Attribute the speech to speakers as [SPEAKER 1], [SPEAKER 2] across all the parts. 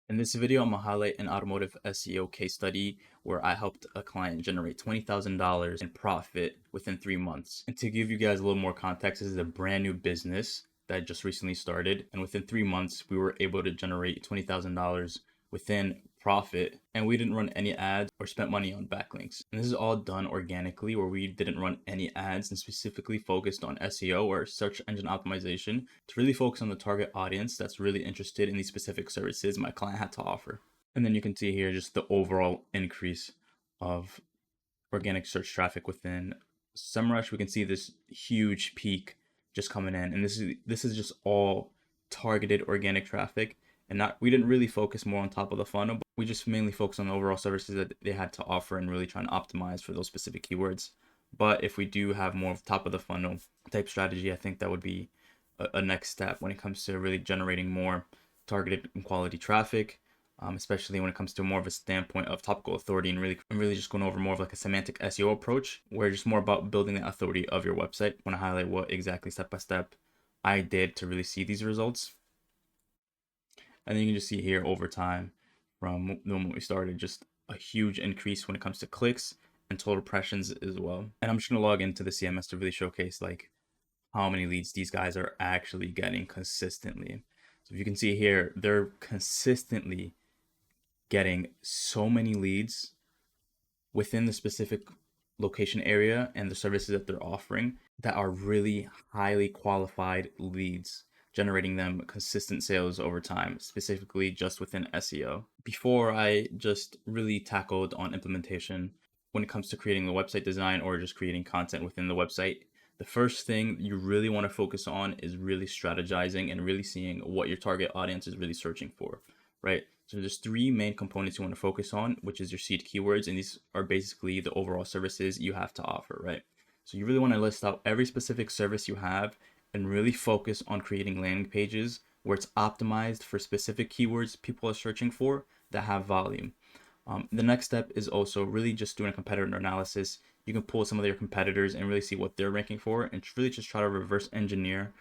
[SPEAKER 1] In this video, I'm gonna highlight an automotive SEO case study where I helped a client generate $20,000 in profit within 3 months. And to give you guys a little more context, this is a brand new business that just recently started. And within 3 months, we were able to generate $20,000 within profit. And we didn't run any ads or spent money on backlinks. And this is all done organically, where we didn't run any ads and specifically focused on SEO or search engine optimization to really focus on the target audience that's really interested in these specific services my client had to offer. And then you can see here just the overall increase of organic search traffic within SEMrush. We can see this huge peak just coming in, and this is just all targeted organic traffic, and not we didn't really focus more on top of the funnel, but we just mainly focused on the overall services that they had to offer and really trying to optimize for those specific keywords. But if we do have more of top of the funnel type strategy, I think that would be a next step when it comes to really generating more targeted and quality traffic, especially when it comes to more of a standpoint of topical authority and really just going over more of like a semantic SEO approach, where it's just more about building the authority of your website. I want to highlight what exactly step by step I did to really see these results. And then you can just see here over time from the moment we started, just a huge increase when it comes to clicks and total impressions as well. And I'm just going to log into the CMS to really showcase like how many leads these guys are actually getting consistently. So if you can see here, they're consistently getting so many leads within the specific location area and the services that they're offering that are really highly qualified leads, generating them consistent sales over time, specifically just within SEO. Before I just really tackled on implementation when it comes to creating the website design or just creating content within the website, the first thing you really want to focus on is really strategizing and really seeing what your target audience is really searching for, right? So there's three main components you want to focus on, which is your seed keywords, and these are basically the overall services you have to offer, right? So you really want to list out every specific service you have and really focus on creating landing pages where it's optimized for specific keywords people are searching for that have volume. The next step is also really just doing a competitor analysis. You can pull some of your competitors and really see what they're ranking for and really just try to reverse engineer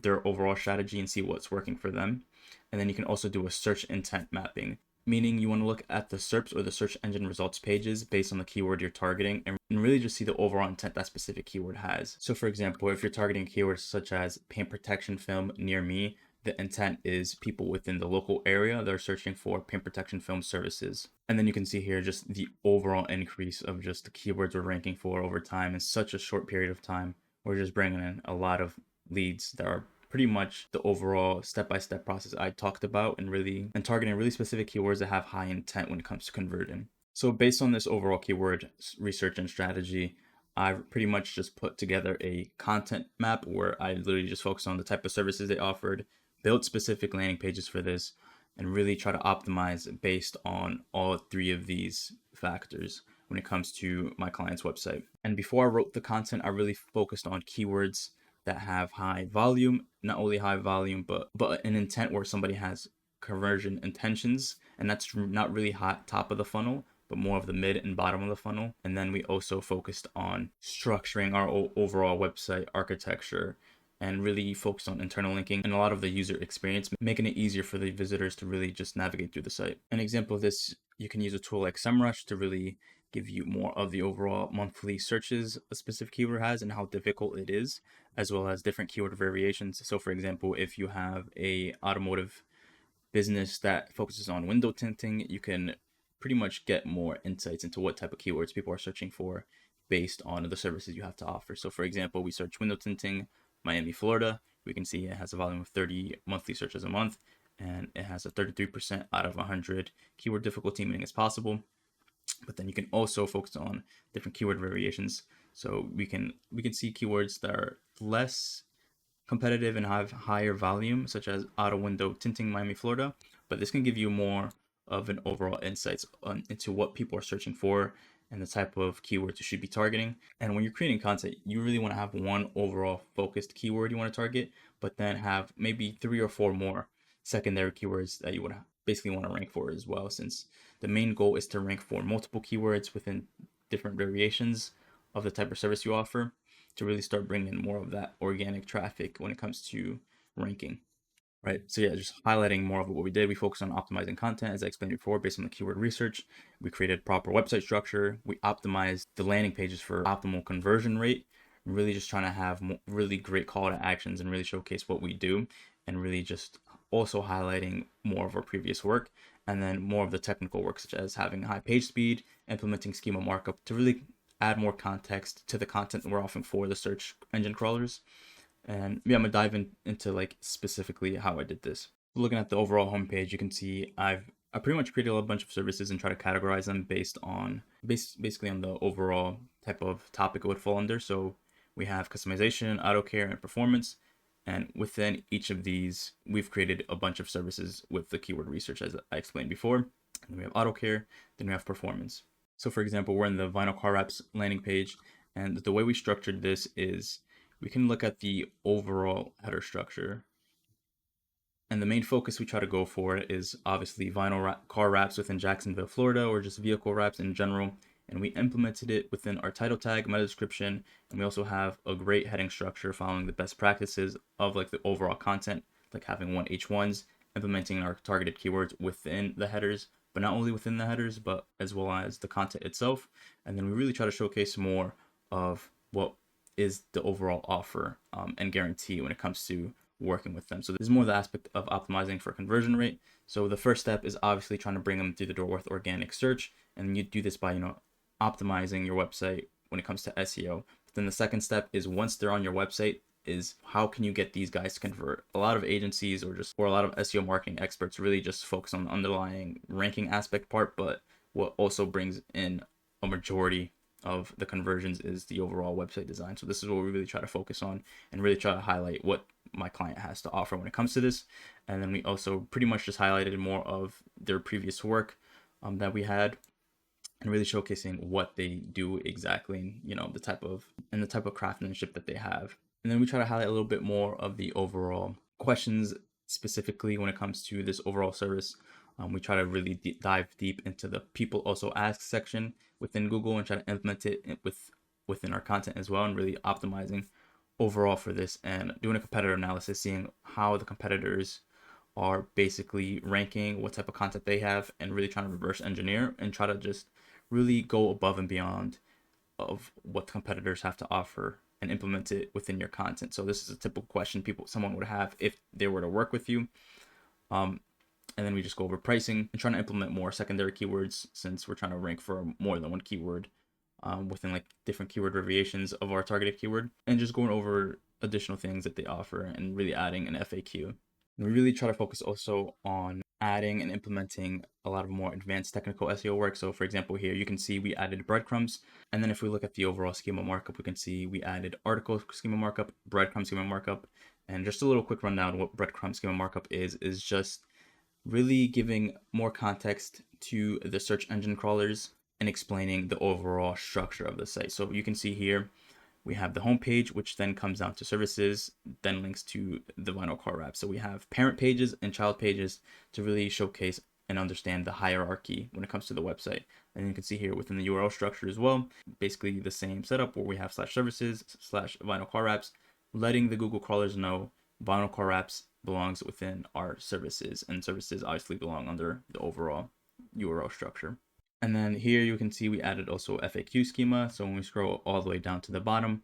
[SPEAKER 1] their overall strategy and see what's working for them. And then you can also do a search intent mapping, meaning you want to look at the SERPs or the search engine results pages based on the keyword you're targeting and really just see the overall intent that specific keyword has. So for example, if you're targeting keywords such as paint protection film near me, the intent is people within the local area that are searching for paint protection film services. And then you can see here just the overall increase of just the keywords we're ranking for over time in such a short period of time. We're just bringing in a lot of leads that are pretty much the overall step-by-step process I talked about and targeting really specific keywords that have high intent when it comes to converting. So based on this overall keyword research and strategy, I've pretty much just put together a content map where I literally just focus on the type of services they offered, built specific landing pages for this, and really try to optimize based on all three of these factors when it comes to my client's website. And before I wrote the content, I really focused on keywords that have high volume, not only high volume, but an intent where somebody has conversion intentions, and that's not really hot top of the funnel, but more of the mid and bottom of the funnel. And then we also focused on structuring our overall website architecture and really focused on internal linking and a lot of the user experience, making it easier for the visitors to really just navigate through the site. An example of this, you can use a tool like SEMrush to really give you more of the overall monthly searches a specific keyword has and how difficult it is, as well as different keyword variations. So for example, if you have a automotive business that focuses on window tinting, you can pretty much get more insights into what type of keywords people are searching for based on the services you have to offer. So for example, we search window tinting, Miami, Florida. We can see it has a volume of 30 monthly searches a month, and it has a 33% out of 100 keyword difficulty, meaning it's possible. But then you can also focus on different keyword variations. So we can see keywords that are less competitive and have higher volume, such as auto window tinting Miami, Florida. But this can give you more of an overall insights into what people are searching for and the type of keywords you should be targeting. And when you're creating content, you really want to have one overall focused keyword you want to target, but then have maybe 3 or 4 more secondary keywords that you would basically want to rank for as well, since the main goal is to rank for multiple keywords within different variations of the type of service you offer to really start bringing in more of that organic traffic when it comes to ranking. right? So yeah, just highlighting more of what we did. We focused on optimizing content, as I explained before, based on the keyword research. We created proper website structure. We optimized the landing pages for optimal conversion rate. Really just trying to have really great call to actions and really showcase what we do, and really just also highlighting more of our previous work, and then more of the technical work, such as having high page speed, implementing schema markup to really add more context to the content we're offering for the search engine crawlers. And yeah, I'm gonna dive into like specifically how I did this. Looking at the overall homepage, you can see I pretty much created a bunch of services and try to categorize them based on basically on the overall type of topic it would fall under. So we have customization, auto care, and performance. And within each of these, we've created a bunch of services with the keyword research, as I explained before. And then we have auto care, then we have performance. So for example, we're in the vinyl car wraps landing page, and the way we structured this is we can look at the overall header structure. And the main focus we try to go for is obviously car wraps within Jacksonville, Florida, or just vehicle wraps in general. And we implemented it within our title tag, meta description, and we also have a great heading structure following the best practices of like the overall content, like having one H1s, implementing our targeted keywords within the headers, but not only within the headers, but as well as the content itself. And then we really try to showcase more of what is the overall offer and guarantee when it comes to working with them. So this is more the aspect of optimizing for conversion rate. So the first step is obviously trying to bring them through the door with organic search, and you do this by optimizing your website when it comes to SEO. But then the second step is once they're on your website, is how can you get these guys to convert? A lot of agencies or a lot of SEO marketing experts really just focus on the underlying ranking aspect part, but what also brings in a majority of the conversions is the overall website design. So this is what we really try to focus on and really try to highlight what my client has to offer when it comes to this. And then we also pretty much just highlighted more of their previous work that we had, and really showcasing what they do exactly, and the type of craftsmanship that they have. And then we try to highlight a little bit more of the overall questions specifically when it comes to this overall service. We try to really dive deep into the people also ask section within Google and try to implement it within our content as well, and really optimizing overall for this and doing a competitor analysis, seeing how the competitors are basically ranking, what type of content they have, and really trying to reverse engineer and try to just really go above and beyond of what the competitors have to offer and implement it within your content. So this is a typical question someone would have if they were to work with you. And then we just go over pricing and trying to implement more secondary keywords, since we're trying to rank for more than one keyword within like different keyword variations of our targeted keyword, and just going over additional things that they offer and really adding an FAQ. And we really try to focus also on adding and implementing a lot of more advanced technical SEO work. So for example, here you can see we added breadcrumbs. And then if we look at the overall schema markup, we can see we added article schema markup, breadcrumb schema markup. And just a little quick rundown of what breadcrumb schema markup is just really giving more context to the search engine crawlers and explaining the overall structure of the site. So you can see here, we have the homepage, which then comes down to services, then links to the vinyl car wrap. So we have parent pages and child pages to really showcase and understand the hierarchy when it comes to the website. And you can see here within the URL structure as well, basically the same setup where we have /services /vinyl car wraps, letting the Google crawlers know vinyl car wraps belongs within our services, and services obviously belong under the overall URL structure. And then here you can see we added also FAQ schema. So when we scroll all the way down to the bottom,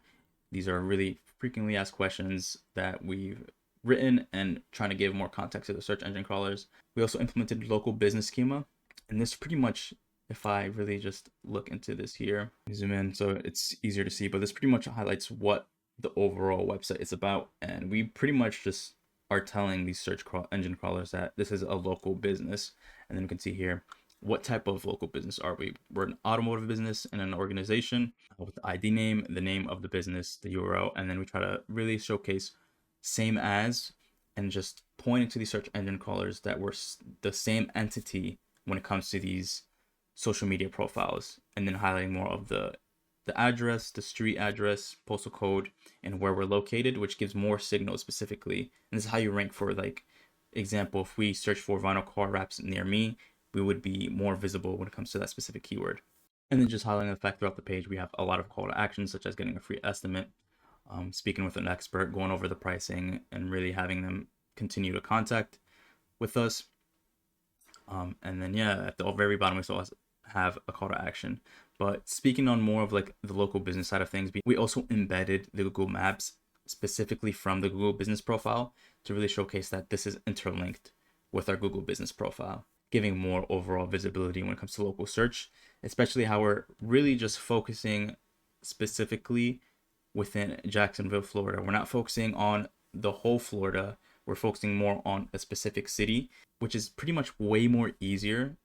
[SPEAKER 1] these are really frequently asked questions that we've written and trying to give more context to the search engine crawlers. We also implemented local business schema. And this pretty much, if I really just look into this here, zoom in so it's easier to see, but this pretty much highlights what the overall website is about. And we pretty much just are telling these search engine crawlers that this is a local business. And then you can see here, what type of local business are we? We're an automotive business and an organization with the ID name, the name of the business, the URL, and then we try to really showcase same as and just pointing to these search engine crawlers that we're the same entity when it comes to these social media profiles, and then highlighting more of the address, the street address, postal code, and where we're located, which gives more signals specifically. And this is how you rank for, like, example, if we search for vinyl car wraps near me, we would be more visible when it comes to that specific keyword. And then just highlighting the fact throughout the page, we have a lot of call to actions, such as getting a free estimate, speaking with an expert, going over the pricing, and really having them continue to contact with us. And then yeah, at the very bottom we still have a call to action. But speaking on more of like the local business side of things, we also embedded the Google Maps specifically from the Google Business Profile to really showcase that this is interlinked with our Google Business Profile, giving more overall visibility when it comes to local search, especially how we're really just focusing specifically within Jacksonville, Florida. We're not focusing on the whole Florida. We're focusing more on a specific city, which is pretty much way more easier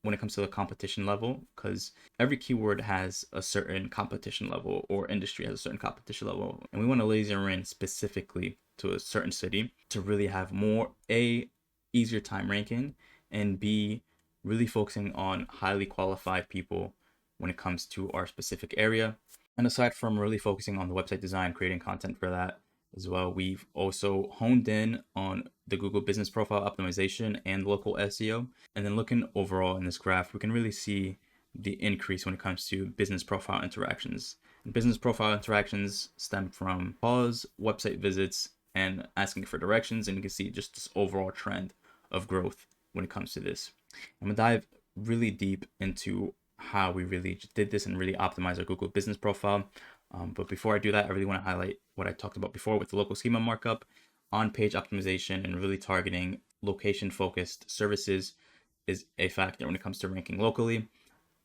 [SPEAKER 1] when it comes to the competition level, because every keyword has a certain competition level, or industry has a certain competition level, and we want to laser in specifically to a certain city to really have more easier time ranking, and B, really focusing on highly qualified people when it comes to our specific area. And aside from really focusing on the website design, creating content for that as well, we've also honed in on the Google Business Profile optimization and local SEO. And then looking overall in this graph, we can really see the increase when it comes to business profile interactions. And business profile interactions stem from calls, website visits, and asking for directions. And you can see just this overall trend of growth when it comes to this. I'm gonna dive really deep into how we really did this and really optimize our Google Business Profile. But before I do that, I really want to highlight what I talked about before with the local schema markup, on-page optimization, and really targeting location-focused services is a factor when it comes to ranking locally.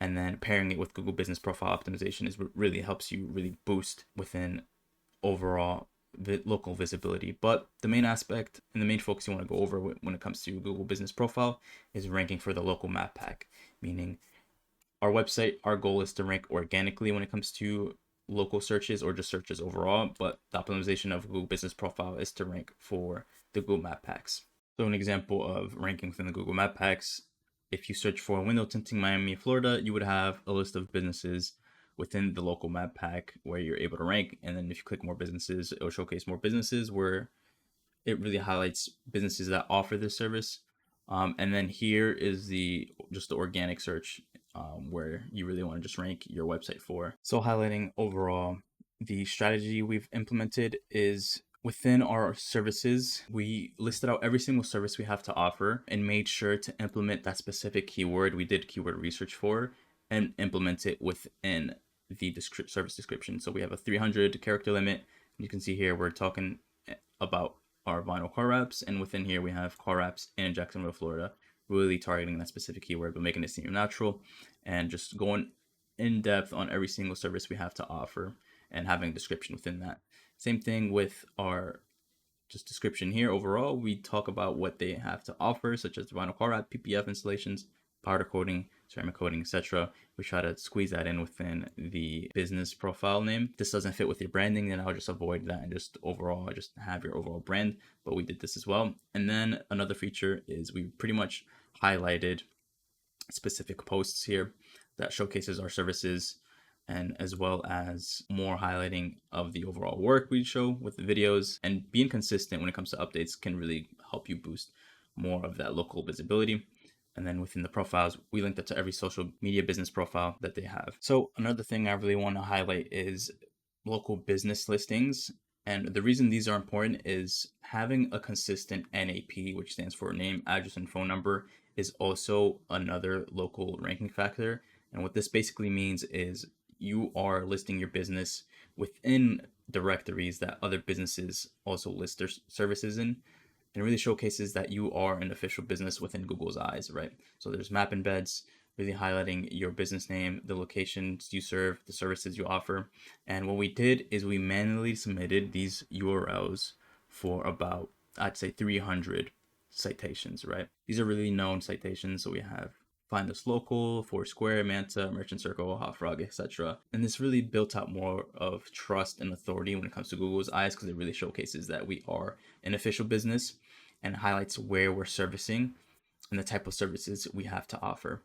[SPEAKER 1] And then pairing it with Google Business Profile optimization is what really helps you really boost within overall local visibility. But the main aspect and the main focus you want to go over when it comes to Google Business Profile is ranking for the local map pack, meaning our website, our goal is to rank organically when it comes to local searches or just searches overall, but the optimization of Google Business Profile is to rank for the Google Map Packs. So an example of ranking within the Google Map Packs, if you search for window tinting Miami, Florida, you would have a list of businesses within the local map pack where you're able to rank. And then if you click more businesses, it will showcase more businesses where it really highlights businesses that offer this service. And then here is just the organic search where you really want to just rank your website for. So highlighting overall, the strategy we've implemented is within our services, we listed out every single service we have to offer and made sure to implement that specific keyword we did keyword research for and implement it within the service description. So we have a 300 character limit. You can see here we're talking about our vinyl car wraps, and within here we have car wraps in Jacksonville, Florida, really targeting that specific keyword but making it seem natural and just going in depth on every single service we have to offer and having a description within that. Same thing with our just description here. Overall, we talk about what they have to offer, such as vinyl car wrap, PPF installations, powder coating, ceramic coating, etc. We try to squeeze that in within the business profile name. If this doesn't fit with your branding, then I'll just avoid that and just overall just have your overall brand. But we did this as well. And then another feature is we pretty much highlighted specific posts here that showcases our services, and as well as more highlighting of the overall work we show with the videos. And being consistent when it comes to updates can really help you boost more of that local visibility. And then within the profiles, we linked it to every social media business profile that they have. So another thing I really want to highlight is local business listings. And the reason these are important is having a consistent NAP, which stands for name, address, and phone number, is also another local ranking factor. And what this basically means is you are listing your business within directories that other businesses also list their services in, and really showcases that you are an official business within Google's eyes, right? So there's map embeds, really highlighting your business name, the locations you serve, the services you offer. And what we did is we manually submitted these URLs for about, I'd say 300 citations, right? These are really known citations. So we have Find Us Local, Foursquare, Manta, Merchant Circle, Hot Frog, etc. And this really built out more of trust and authority when it comes to Google's eyes, because it really showcases that we are an official business and highlights where we're servicing and the type of services we have to offer.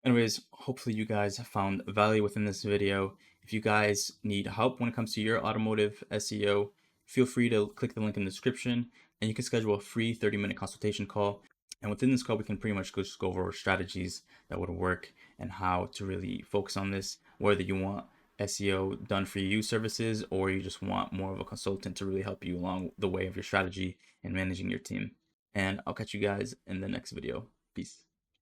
[SPEAKER 1] Anyways, hopefully you guys have found value within this video. If you guys need help when it comes to your automotive SEO, feel free to click the link in the description and you can schedule a free 30-minute consultation call. And within this call, we can pretty much just go over strategies that would work and how to really focus on this, whether you want SEO done for you services or you just want more of a consultant to really help you along the way of your strategy and managing your team. And I'll catch you guys in the next video. Peace.